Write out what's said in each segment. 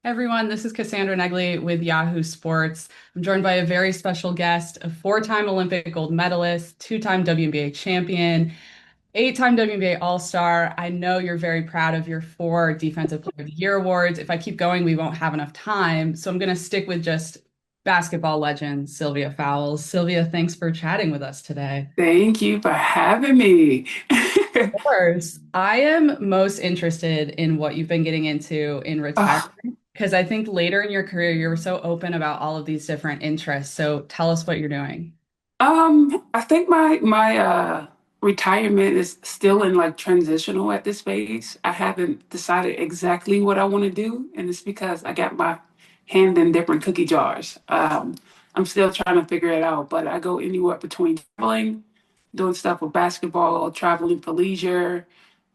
Everyone, this is Cassandra Negley with Yahoo Sports. I'm joined by a very special guest, a four-time Olympic gold medalist, two-time WNBA champion, eight-time WNBA All-Star. I know you're very proud of your four Defensive Player of the Year awards. If I keep going, we won't have enough time. So I'm going to stick with just basketball legend Sylvia Fowles. Sylvia, thanks for chatting with us today. Thank you for having me. Of course, I am most interested in what you've been getting into in retirement Uh, because I think later in your career you were so open about all of these different interests. So tell us what you're doing. I think my retirement is still in like transitional at this phase. I haven't decided exactly what I want to do, and it's because I got my hand in different cookie jars. I'm still trying to figure it out, but I go anywhere between traveling, doing stuff with basketball, traveling for leisure,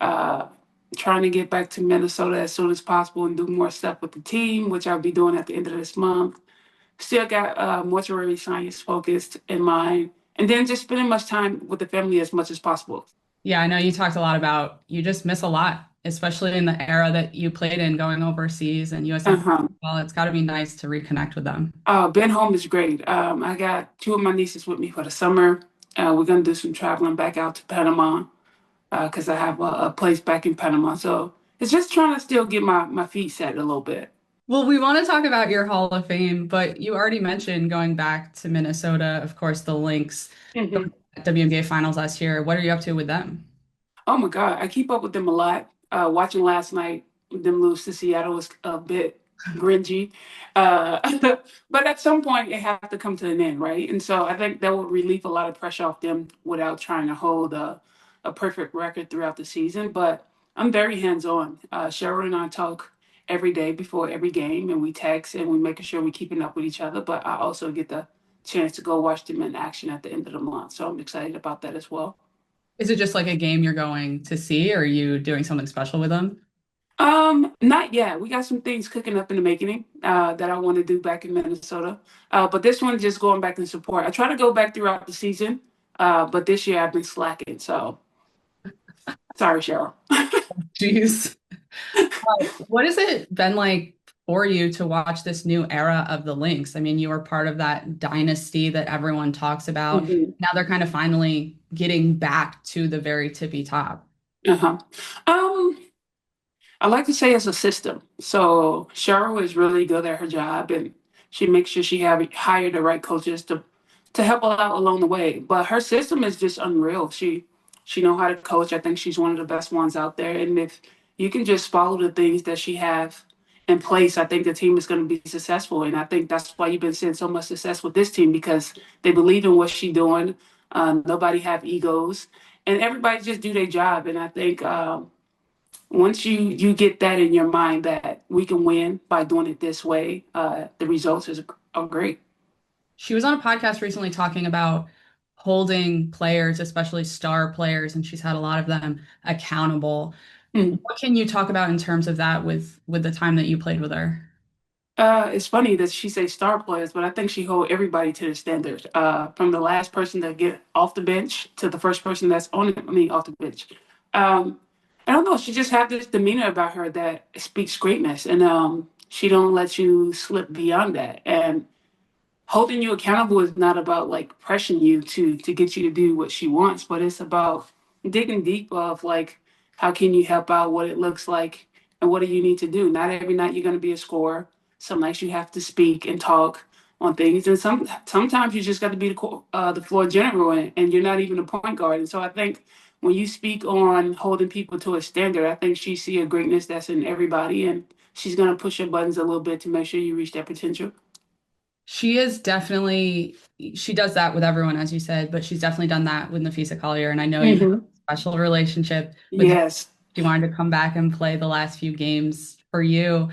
uh, trying to get back to Minnesota as soon as possible and do more stuff with the team, which I'll be doing at the end of this month. Still got mortuary science focused in mind, and then just spending much time with the family as much as possible. Yeah, I know you talked a lot about you just miss a lot, especially in the era that you played in going overseas and USF. Uh-huh. Well, it's got to be nice to reconnect with them. Being home is great. I got two of my nieces with me for the summer. We're gonna do some traveling back out to Panama because I have a place back in Panama. So it's just trying to still get my feet set a little bit. Well, we want to talk about your Hall of Fame, but you already mentioned going back to Minnesota, of course, the Lynx, Mhm. WNBA finals last year. What are you up to with them? Oh my God, I keep up with them a lot. Watching last night, them lose to Seattle was a bit cringy. Uh, but at some point, it has to come to an end, right? And so I think that would relieve a lot of pressure off them without trying to hold a perfect record throughout the season. But I'm very hands-on. Cheryl and I talk every day before every game, and we text and we making sure we're keeping up with each other. But I also get the chance to go watch them in action at the end of the month. So I'm excited about that as well. Is it just like a game you're going to see, or are you doing something special with them? Not yet. We got some things cooking up in the making that I want to do back in Minnesota. But this one just going back in support. I try to go back throughout the season, but this year I've been slacking. So sorry, Cheryl. Jeez. What has it been like for you to watch this new era of the Lynx? I mean, you were part of that dynasty that everyone talks about. Mhm. Now they're kind of finally getting back to the very tippy top. Uh-huh. Um, I like to say it's a system. So Cheryl is really good at her job, and she makes sure she have hired the right coaches to help her out along the way. But her system is just unreal. She know how to coach. I think she's one of the best ones out there. And if you can just follow the things that she have in place, I think the team is going to be successful. And I think that's why you've been seeing so much success with this team because they believe in what she's doing. Nobody have egos, and everybody just do their job. And I think. Once you get that in your mind that we can win by doing it this way, the results are great. She was on a podcast recently talking about holding players, especially star players, and she's had a lot of them accountable. Mm. What can you talk about in terms of that with the time that you played with her? It's funny that she say star players, but I think she hold everybody to the standard. From the last person to get off the bench to the first person that's on it, I mean off the bench. Um, I don't know. She just have this demeanor about her that speaks greatness, and she don't let you slip beyond that. And holding you accountable is not about like pressuring you to get you to do what she wants, but it's about digging deep of like how can you help out, what it looks like, and what do you need to do. Not every night you're going to be a scorer. Some nights you have to speak and talk on things, and sometimes you just got to be the floor general, and you're not even a point guard. And so I think when you speak on holding people to a standard, I think she see a greatness that's in everybody, and she's going to push your buttons a little bit to make sure you reach that potential. She is definitely, she does that with everyone, as you said, but she's definitely done that with Napheesa Collier. And I know you have Mhm. a special relationship with her. Yes. She wanted to come back and play the last few games for you.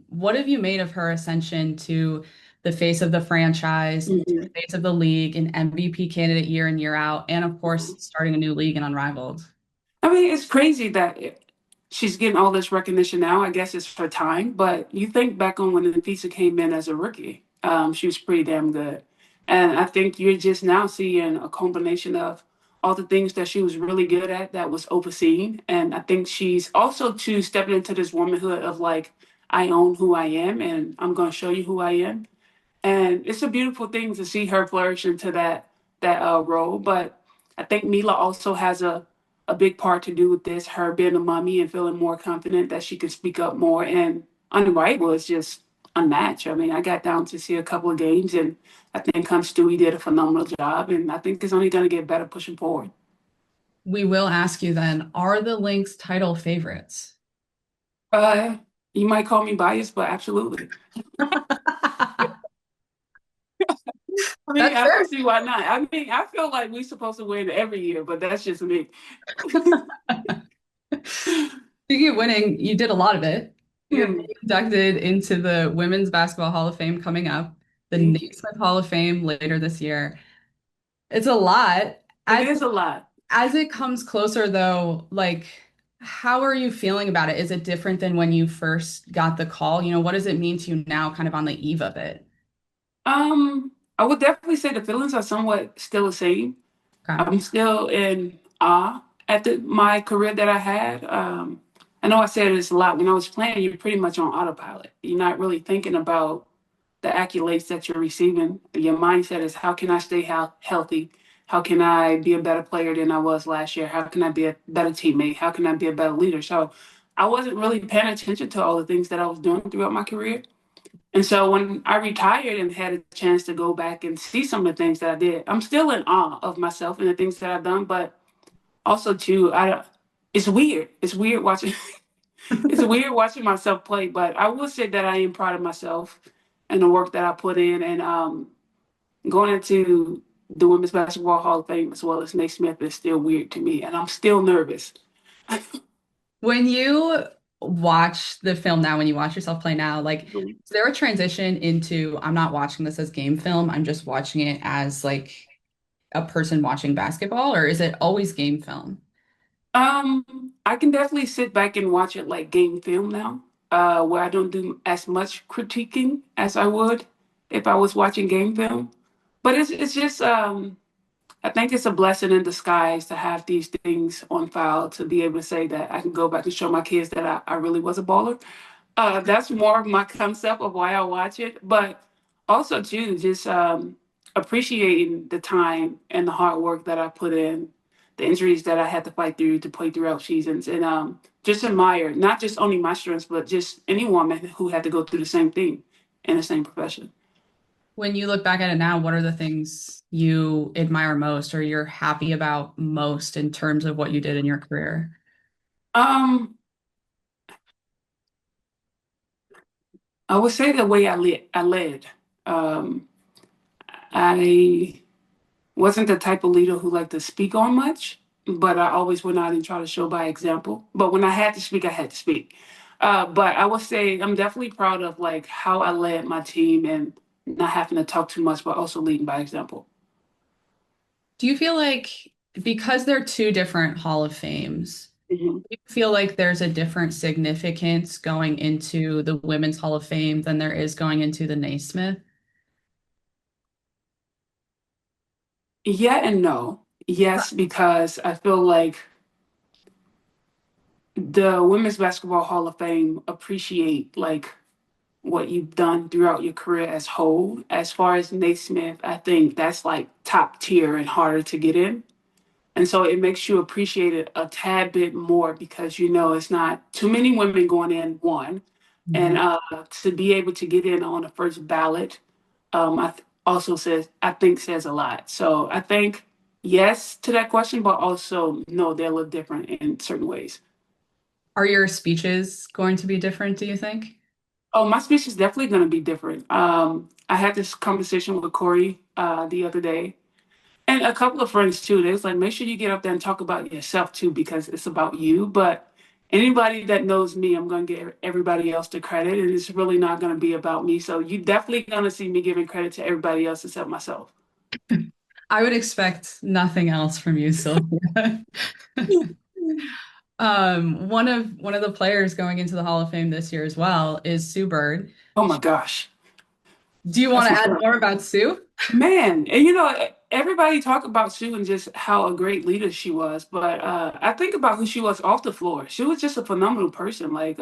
What have you made of her ascension to the face of the franchise, to the Mhm. face of the league, an MVP candidate year in, year out, and of course, starting a new league and Unrivaled? I mean, it's crazy that she's getting all this recognition now. I guess it's her time, but you think back on when Nafisa came in as a rookie, she was pretty damn good. And I think you're just now seeing a combination of all the things that she was really good at that was overseen. And I think she's also too stepping into this womanhood of like, I own who I am and I'm going to show you who I am. And it's a beautiful thing to see her flourish into that role. But I think Mila also has a big part to do with this, her being a mommy and feeling more confident that she can speak up more. And Unrivaled was just unmatched. I mean, I got down to see a couple of games, and I think Stewie did a phenomenal job, and I think it's only going to get better pushing forward. We will ask you then, are the Lynx title favorites? Uh, you might call me biased, but absolutely. I mean, That's I fair. don't see why not. I mean, I feel like we're supposed to win every year, but that's just me. Speaking of winning, you did a lot of it. You're Hmm. inducted into the Women's Basketball Hall of Fame coming up, the Thank you. Naismith Hall of Fame later this year. It's a lot. It is a lot. As it comes closer, though, like, how are you feeling about it? Is it different than when you first got the call? What does it mean to you now, kind of on the eve of it? I would definitely say the feelings are somewhat still the same. Okay. I'm still in awe at my career that I had. I know I said this a lot. When I was playing, you're pretty much on autopilot. You're not really thinking about the accolades that you're receiving. Your mindset is, how can I stay healthy? How can I be a better player than I was last year? How can I be a better teammate? How can I be a better leader? So I wasn't really paying attention to all the things that I was doing throughout my career. And so when I retired and had a chance to go back and see some of the things that I did, I'm still in awe of myself and the things that I've done. But also too, it's weird. It's weird watching. It's weird watching myself play. But I will say that I am proud of myself and the work that I put in. And going into the Women's Basketball Hall of Fame as well as Naismith is still weird to me, and I'm still nervous. When you watch the film now, when you watch yourself play now, like, is there a transition into I'm not watching this as game film, I'm just watching it as like a person watching basketball, or is it always game film? I can definitely sit back and watch it like game film now, where I don't do as much critiquing as I would if I was watching game film. But it's just I think it's a blessing in disguise to have these things on file to be able to say that I can go back and show my kids that I really was a baller. That's more of my concept of why I watch it, but also too, just appreciating the time and the hard work that I put in, the injuries that I had to fight through to play throughout seasons, and just admire not just only my strengths, but just any woman who had to go through the same thing in the same profession. When you look back at it now, what are the things you admire most or you're happy about most in terms of what you did in your career? Um, I would say the way I led. Um, I wasn't the type of leader who liked to speak on much, but I always went out and tried to show by example. But when I had to speak, I had to speak. But I would say I'm definitely proud of like how I led my team and not having to talk too much, but also leading by example. Do you feel like because they're two different Hall of Fames, Mhm. do you feel like there's a different significance going into the Women's Hall of Fame than there is going into the Naismith? Yeah and no. Yes, because I feel like the Women's Basketball Hall of Fame appreciate like what you've done throughout your career as whole. As far as Naismith, I think that's like top tier and harder to get in. And so it makes you appreciate it a tad bit more because you know it's not too many women going in one. And Mhm. to be able to get in on the first ballot, also says, I think says a lot. So I think yes to that question, but also no, they're a little different in certain ways. Are your speeches going to be different, do you think? Oh, my speech is definitely going to be different. I had this conversation with Corey the other day, and a couple of friends too. They was like, make sure you get up there and talk about yourself too, because it's about you. But anybody that knows me, I'm going to give everybody else the credit, and it's really not going to be about me. So you definitely going to see me giving credit to everybody else except myself. I would expect nothing else from you, Sylvia. One of the players going into the Hall of Fame this year as well is Sue Bird. Oh my gosh, Do you want that's to my add girl. more about Sue? Man, and you know, everybody talk about Sue and just how a great leader she was, but I think about who she was off the floor. She was just a phenomenal person. Like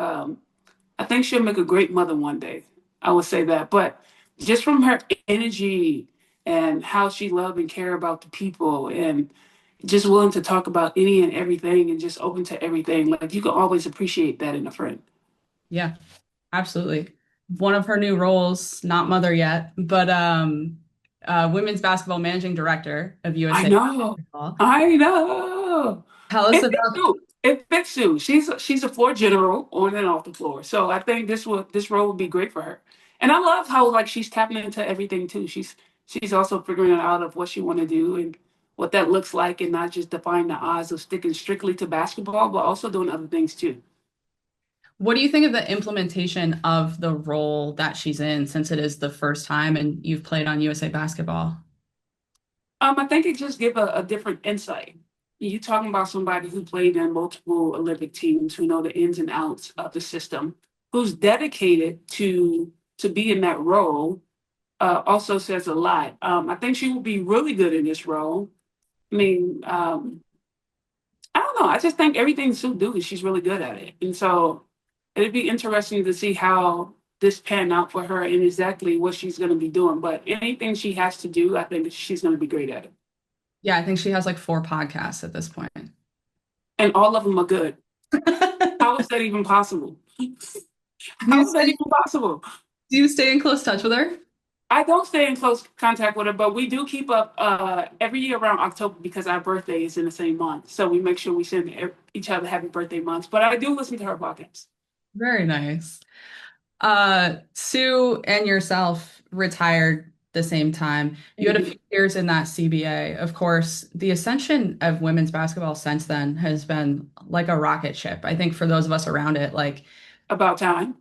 I think she'll make a great mother one day. I would say that. But just from her energy and how she love and care about the people and just willing to talk about any and everything and just open to everything, like you can always appreciate that in a friend. Yeah, absolutely. One of her new roles, not mother yet, but women's basketball managing director of I USA know. Basketball. I know. Tell us It fits about. Sue. It fits Sue. She's a floor general on and off the floor. So I think this role would be great for her. And I love how like she's tapping into everything too. She's also figuring out of what she want to do and what that looks like and not just defying the odds of sticking strictly to basketball, but also doing other things too. What do you think of the implementation of the role that she's in since it is the first time and you've played on USA Basketball? I think it just give a different insight. You talking about somebody who played in multiple Olympic teams, who know the ins and outs of the system, who's dedicated to be in that role, also says a lot. I think she will be really good in this role. I mean, I don't know. I just think everything Sue do, she's really good at it, and so it'd be interesting to see how this pan out for her and exactly what she's going to be doing. But anything she has to do, I think she's going to be great at it. Yeah, I think she has like 4 podcasts at this point. And all of them are good. Do How is that even possible? you How is that stay, even possible? do you stay in close touch with her? I don't stay in close contact with her, but we do keep up every year around October because our birthday is in the same month. So we make sure we send each other happy birthday months. But I do listen to her podcast. Very nice. Sue and yourself retired the same time. You had a Mhm. few years in that CBA. Of course, the ascension of women's basketball since then has been like a rocket ship. I think for those of us around it, like, About time.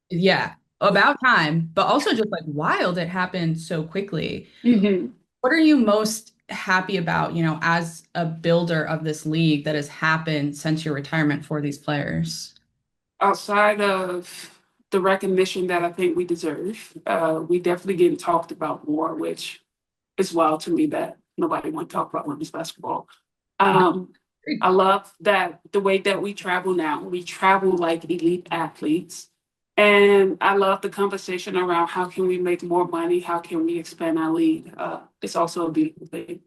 yeah, about time, but also just like wild it happened so quickly. Hmm. What are you most happy about, as a builder of this league that has happened since your retirement for these players? Outside of the recognition that I think we deserve, we definitely getting talked about more, which is wild to me that nobody want to talk about women's basketball. Um, I love that the way that we travel now, we travel like elite athletes. And I love the conversation around how can we make more money? How can we expand our league? It's also a beautiful thing.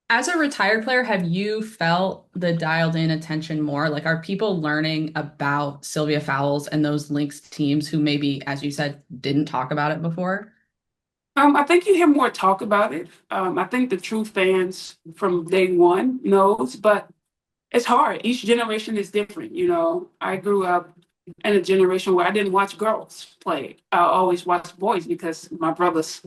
As a retired player, have you felt the dialed in attention more? Like, are people learning about Sylvia Fowles and those Lynx teams who maybe, as you said, didn't talk about it before? I think you hear more talk about it. I think the true fans from day one knows, but it's hard. Each generation is different. You know, I grew up in a generation where I didn't watch girls play. I always watched boys because my brothers,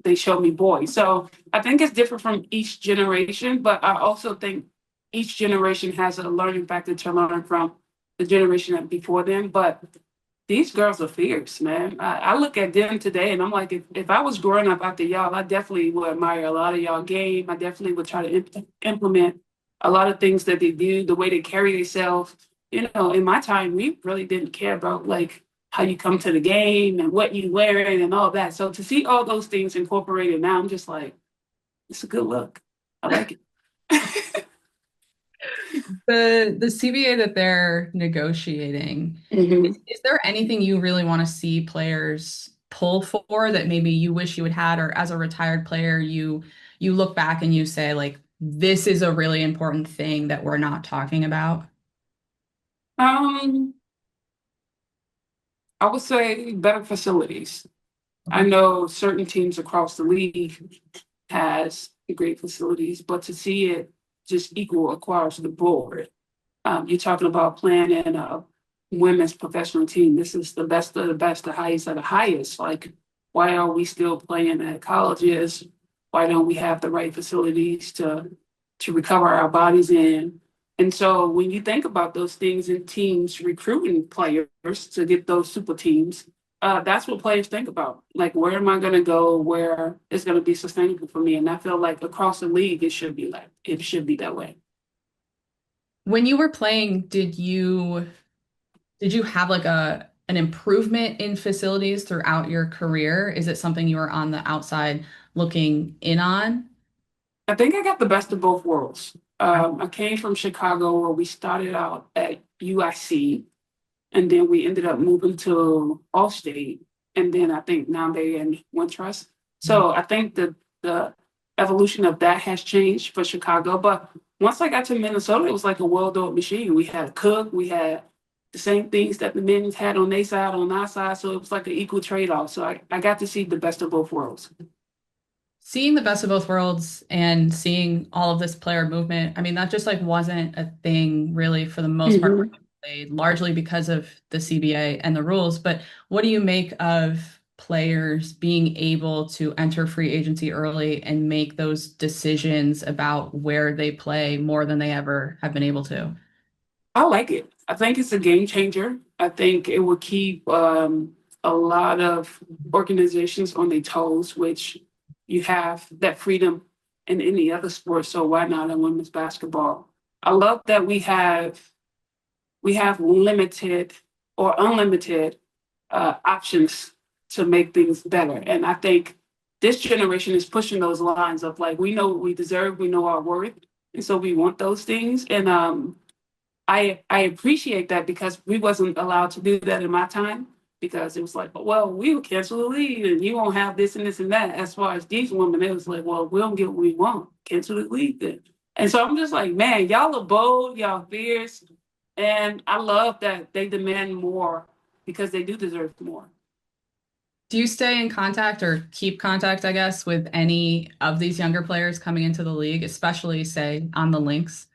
they showed me boys. So I think it's different from each generation, but I also think each generation has a learning factor to learn from the generation that before them. But these girls are fierce, man. I look at them today and I'm like, if I was growing up after y'all, I definitely would admire a lot of y'all game. I definitely would try to implement a lot of things that they do, the way they carry themselves. You know, in my time, we really didn't care about like how you come to the game and what you wearing and all that. So to see all those things incorporated now, I'm just like, it's a good look. I like it. The CBA that they're negotiating, Hmm. is there anything you really want to see players pull for that maybe you wish you had had, or as a retired player, you look back and you say, like, this is a really important thing that we're not talking about? um, I would say better facilities. I Okay. know certain teams across the league has great facilities, but to see it just equal across the board, you're talking about playing in a women's professional team. This is the best of the best, the highest of the highest. Like, why are we still playing at colleges? Why don't we have the right facilities to recover our bodies in? And so when you think about those things in teams recruiting players to get those super teams, that's what players think about. Like, where am I going to go? Where is going to be sustainable for me? And I feel like across the league, it should be that way. When you were playing, did you have like an improvement in facilities throughout your career? Is it something you were on the outside looking in on? I think I got the best of both worlds. I came from Chicago where we started out at UIC. and then we ended up moving to Allstate, and then I think now they in Wintrust. So I think the evolution of that has changed for Chicago. But once I got to Minnesota, it was like a well-oiled machine. We had a cook, we had the same things that the men had on their side, on our side. So it was like an equal trade-off. So I got to see the best of both worlds. Seeing the best of both worlds and seeing all of this player movement, I mean, that just like wasn't a thing really for the most part when Mhm. you played, largely because of the CBA and the rules. But what do you make of players being able to enter free agency early and make those decisions about where they play more than they ever have been able to? I like it. I think it's a game changer. I think it will keep a lot of organizations on their toes, which you have that freedom in any other sport. So why not in women's basketball? I love that we have limited or unlimited options to make things better. And I think this generation is pushing those lines of like we know what we deserve, we know our worth, and so we want those things. And I appreciate that because we wasn't allowed to do that in my time because it was like, well, we will cancel the league and you won't have this and this and that. As far as these women, it was like, well, we don't get what we want. Cancel the league then. And so I'm just like, man, y'all are bold, y'all fierce, and I love that they demand more because they do deserve more. Do you stay in contact or keep contact, I guess, with any of these younger players coming into the league, especially, say, on the Lynx?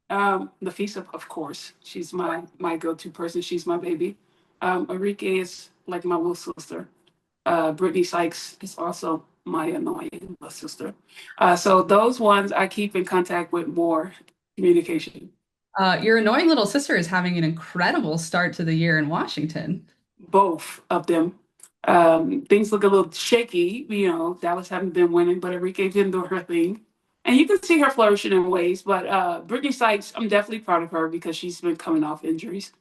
Napheesa, of course, she's my go-to person. She's my baby. Arike is like my little sister. Brittney Sykes is also my annoying little sister. So those ones I keep in contact with more communication. Your annoying little sister is having an incredible start to the year in Washington. Both of them. Things look a little shaky. Dallas haven't been winning, but Arike been doing her thing. And you can see her flourishing in ways. But Brittney Sykes, I'm definitely proud of her because she's been coming off injuries.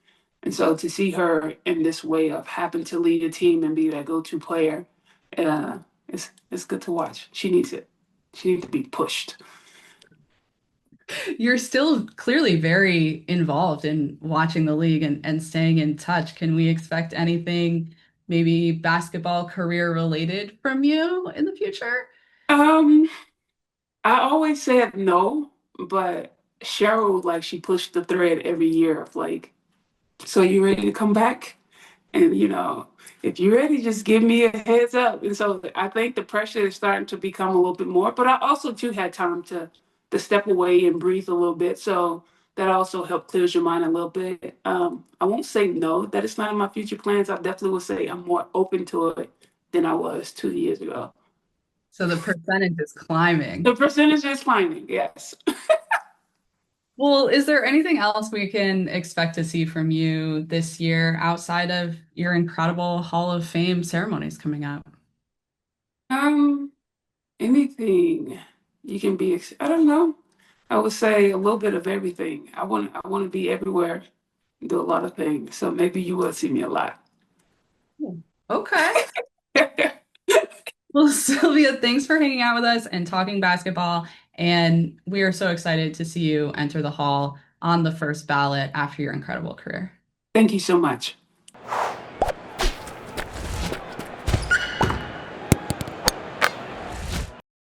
And so to see her in this way of having to lead a team and be that go-to player, uh, it's good to watch. She needs it. She needs to be pushed. You're still clearly very involved in watching the league and staying in touch. Can we expect anything maybe basketball career related from you in the future? Um, I always said no, but Cheryl, like, she pushed the thread every year of like, so you ready to come back? And if you're ready, just give me a heads up. And so I think the pressure is starting to become a little bit more. But I also too had time to step away and breathe a little bit. So that also helped clears your mind a little bit. I won't say no that it's not in my future plans. I definitely would say I'm more open to it than I was 2 years ago. So the percentage is climbing. The percentage is climbing, yes. Well, is there anything else we can expect to see from you this year outside of your incredible Hall of Fame ceremonies coming up? Um, Anything you can be. I don't know. I would say a little bit of everything. I want to be everywhere, do a lot of things. So maybe you will see me a lot. Okay. Well, Sylvia, thanks for hanging out with us and talking basketball. And we are so excited to see you enter the hall on the first ballot after your incredible career. Thank you so much.